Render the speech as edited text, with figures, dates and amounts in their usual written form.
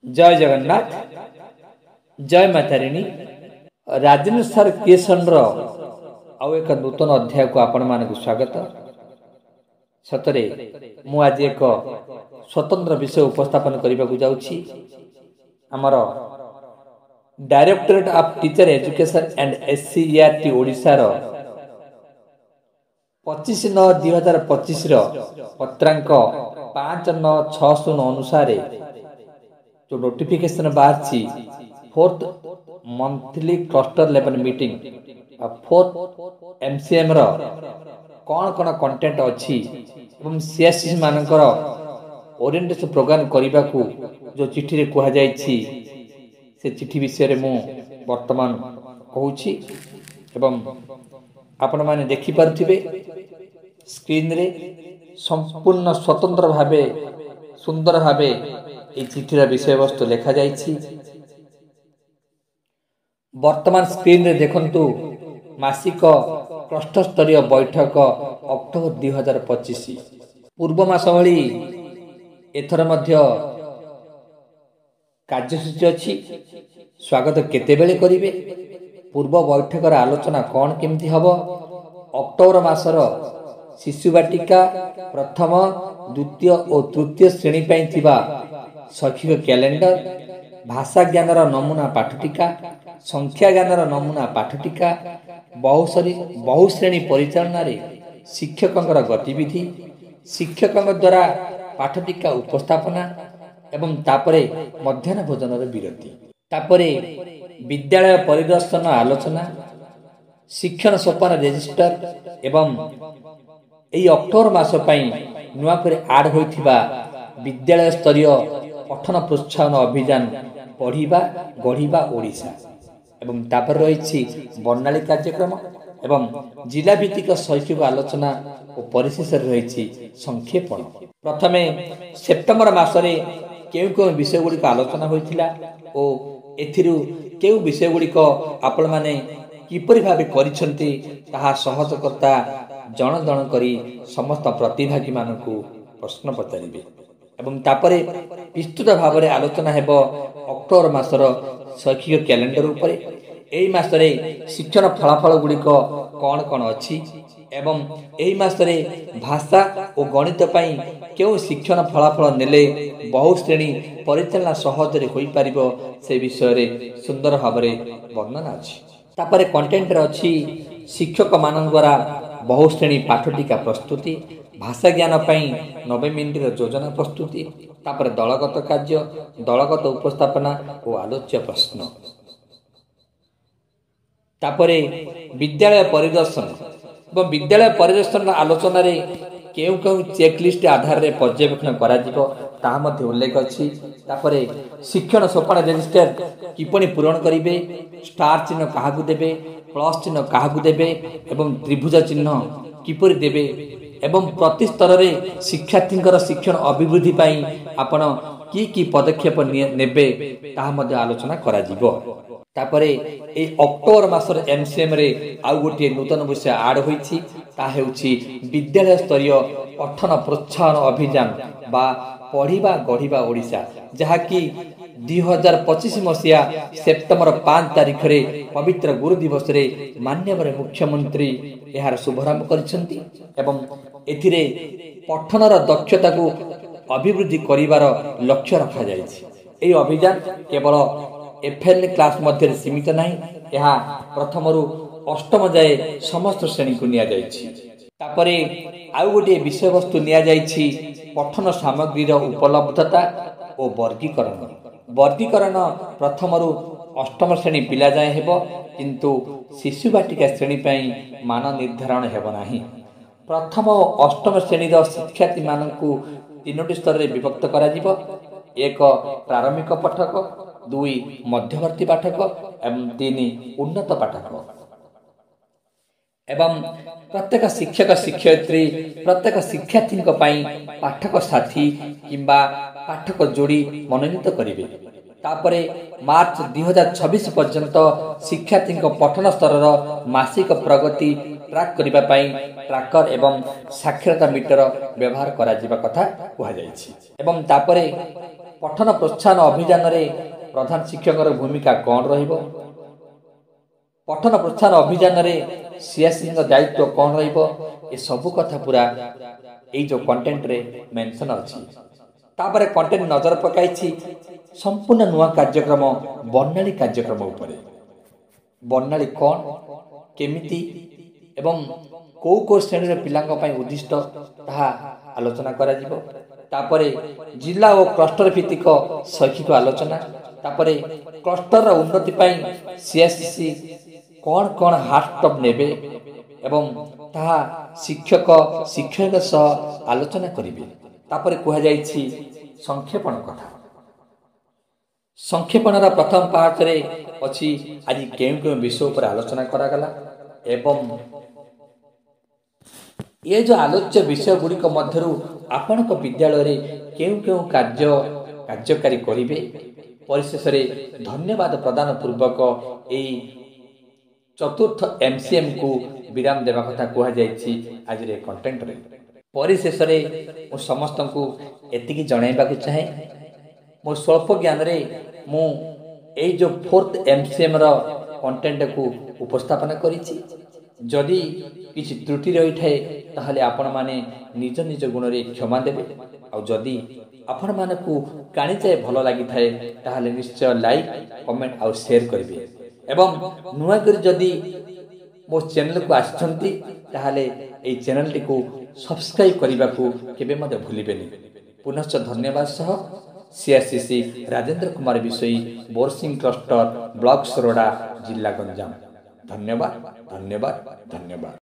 जय जगन्नाथ जय मातारिणी Rajendra sir creation आउ एक नूतन अध्याय को आपण मानक स्वागत। सतरे मु आज एक स्वतंत्र विषय उपस्थापन करने को जाउछि। आमर directorate of teacher education and SCERT Odisha रो 25/9/2025 पत्रांक 5960 अनुसार जो नोटिफिकेशन बाहर fourth monthly cluster level meeting fourth MCM रो कौन कौन कंटेंट अच्छी एवं सीएससी मानकर ओरिएंटेशन प्रोग्राम करने को जो चिठी रे कहा जायछि से चिठी विषय रे मु वर्तमान कहूछि एवं आपण माने देखि पारथिबे स्क्रीन रे संपूर्ण स्वतंत्र भावे सुंदर भावे ए चिठीर विषय वस्तु लिखा जायछि। वर्तमान स्क्रीन रे देखंतु मासिक क्लस्टर स्तरीय बैठक अक्टोबर 2025 पूर्व मास भली एथर मध्य कार्यसूची अछि। स्वागत केते बेले करिवे, पूर्व बैठकर आलोचना कौन केमती हबो, अक्टोबर मासर शिशु बाटिका प्रथम द्वितीय और तृतीय श्रेणी ପାଇଁ ଥିବା शैक्षिक कैलेंडर, भाषा ज्ञानर नमूना पाठटिका, संख्या ज्ञानर नमूना पाठटिका, बहुश्रेणी परिचालन रे शिक्षकंकर गतिविधि, शिक्षकंक द्वारा पाठटिका उपस्थापना एवं तापरे मध्याह्न भोजन विरति, तापरे विद्यालय परिदर्शन आलोचना, शिक्षण सोपान रजिस्टर एवं एई अक्टोबर मास पई नुआ करे आड होइथिबा विद्यालय स्तरीय पठन प्रोत्साहन अभियान पढ़िबा गढ़िबा ओडिशा एवं तापर रहिछि वर्णाली कार्यक्रम एवं जिला भित्तिक शैक्षिक आलोचना और परिशेष रहिछि संक्षेपण। प्रथमे सेप्टेम्बर मासरे केउ विषय गुड़िक आलोचना होइथिला ओ एथिरु केउ विषय गुड़िक आपण माने किपरि भाबे करिसंती ताहा सहजकर्ता जन जन करी समस्त प्रतिभागी मानकु प्रश्न पचारिबे एवं तापरे विस्तृत भाव में आलोचना हेबो अक्टोबर मासर शैक्षिक कैलेंडर उपरे। एई मासरे शिक्षण फलाफल गुड़िक कौन कौन अच्छी एवं एई मासरे भाषा और गणित पई केउ शिक्षण फलाफल नेले बहुश्रेणी परिचालना सहज रे होई परिबो से विषय रे सुंदर भाव में वर्णना अछि। तापरे कंटेंट रे अछि शिक्षक मान द्वारा बहुश्रेणी पाठटिका प्रस्तुति, भाषा ज्ञान पई 90 मिनिट योजना प्रस्तुति, तापर दलगत कार्य, दलगत उपस्थापना और आलोच्य प्रश्न, तापरे विद्यालय परिदर्शन और विद्यालय परिदर्शन आलोचना रे केउ केउ चेकलिस्ट आधार रे पर्यवेक्षण करा जिवो ताहा मध्ये उल्लेख अछि। तापरे शिक्षण सोपान रजिस्टर किपनि पूरण करिवे, स्टार चिन्ह काहाकु देबे, प्लस चिन्ह काहाकु देबे एवं त्रिभुज चिन्ह किपरि देबे एवं प्रति स्तर रे शिक्षार्थींकर शिक्षण अभिवृद्धि पाई आपण की पदक्षेप नेबे ताहा मध्ये आलोचना करा जिवो। तापरे ए अक्टोबर मासर एमसीएम रे आउ गोटे नूतन विषय आड होईछि ता हेउछि विद्यालय स्तरीय पठन प्रोत्साहन अभियान बा पढ़िबा गढ़िबा ओडिशा, जहा कि 2025 मसिया सेप्टेम्बर 5 तारिख रे पवित्र गुरु दिवस रे माननीय मुख्यमंत्री यार शुभारंभ करिसंती एवं एथिरे पठनर दक्षता को अभिवृद्धि करिवार लक्ष्य रखा जायछि। एई अभियान केवल एफएल क्लास मध्य सीमित नहीं, यह प्रथम रु अष्टम जाए समस्त श्रेणी को निया जायछि। तापरे आउ गोटे विषय वस्तु निया जायछि पठन सामग्री उपलब्धता और वर्गीकरण। वर्गीकरण प्रथम रु अष्टम श्रेणी पिला जाए हेबो, किंतु शिशु बाटिका श्रेणी पई मान निर्धारण हेबो नाही। प्रथम और अष्टम श्रेणी शिक्षार्थी मानकु तीनोटी स्तर रे विभक्त करा जिवो, एक प्रारंभिक पाठक, 2 मध्यवर्ती पाठक एवं 3 उन्नत पाठक एवं प्रत्येक शिक्षक शिक्षयित्री प्रत्येक शिक्षार्थी पाठक साथी किंबा पाठक जोड़ी मनोनीत करिवे। तापरे मार्च 2026 पर्यंत शिक्षार्थी पठन स्तर मासिक प्रगति ट्रैक करिबा पई ट्रैकर एवं साक्षरता मीटर व्यवहार करा जिबा कथा कहा जायछि। एवं तापरे पठन प्रोत्साहन अभियान रे प्रधान शिक्षक भूमिका कौन रहिबो पठन प्रोत्साहन अभियान रे सीएससी दायित्व कौन रहिबो ए सब कथा पूरा ए जो कंटेंट रे मेंशन अछि तापर कंटेंट नजर पकाइछि संपूर्ण नुआ कार्यक्रम बर्णाली कार्यक्रम उपरे बर्णाली कौन केमिति एवं को को श्रेणी रे पिलांग पई उद्दिष्ट ताहा आलोचना करा जिवो तापरे जिला और क्लस्टर भित्तिक शैक्षिक आलोचना तापरे क्लस्टर उन्नति पई सीएससी कौन कौन हार्डटॉप नेबे एवं ताहा शिक्षक शिक्षक सह आलोचना करिवे तापरे कुहा जाइछि संक्षेपण कथा संक्षेपणर प्रथम पार्ट रे अछि आज केउ विषय पर आलोचना करा गला एवं ये जो आलोच्य विषय गुड़िक मध्यरु आपणक विद्यालय रे केउ कार्यकारी करिवे परिशेष रे धन्यवाद प्रदान पूर्वक एई चतुर्थ एमसीएम को विराम देवा कथा कुहा जाइछि आज रे कंटेंट रे परिशेष रे मो समस्त को एतिकी जणाइबा को चाहे मो स्वल्प ज्ञान रे मु एई जो फोर्थ एमसीएम रो कंटेंट को उपस्थापन करिछि जदि किछि त्रुटि रही थाए ताहले आपण माने निज निज गुण रे क्षमा देबे आ जदि आपण माने को कानी चाहे भलो लागि थाए ताहले निश्चय लाइक कमेंट और शेयर करिवे एवं नुआ कर जदि मो चैनल को आछंती ताहले ए चैनल टी को सब्सक्राइब करिबा को केबे मते भूलिबेनी पुनश्च धन्यवाद सह सीआरसीसी राजेंद्र कुमार विषयी बोरसिंह क्लस्टर ब्लॉक सरोडा जिला गंजाम धन्यवाद धन्यवाद धन्यवाद।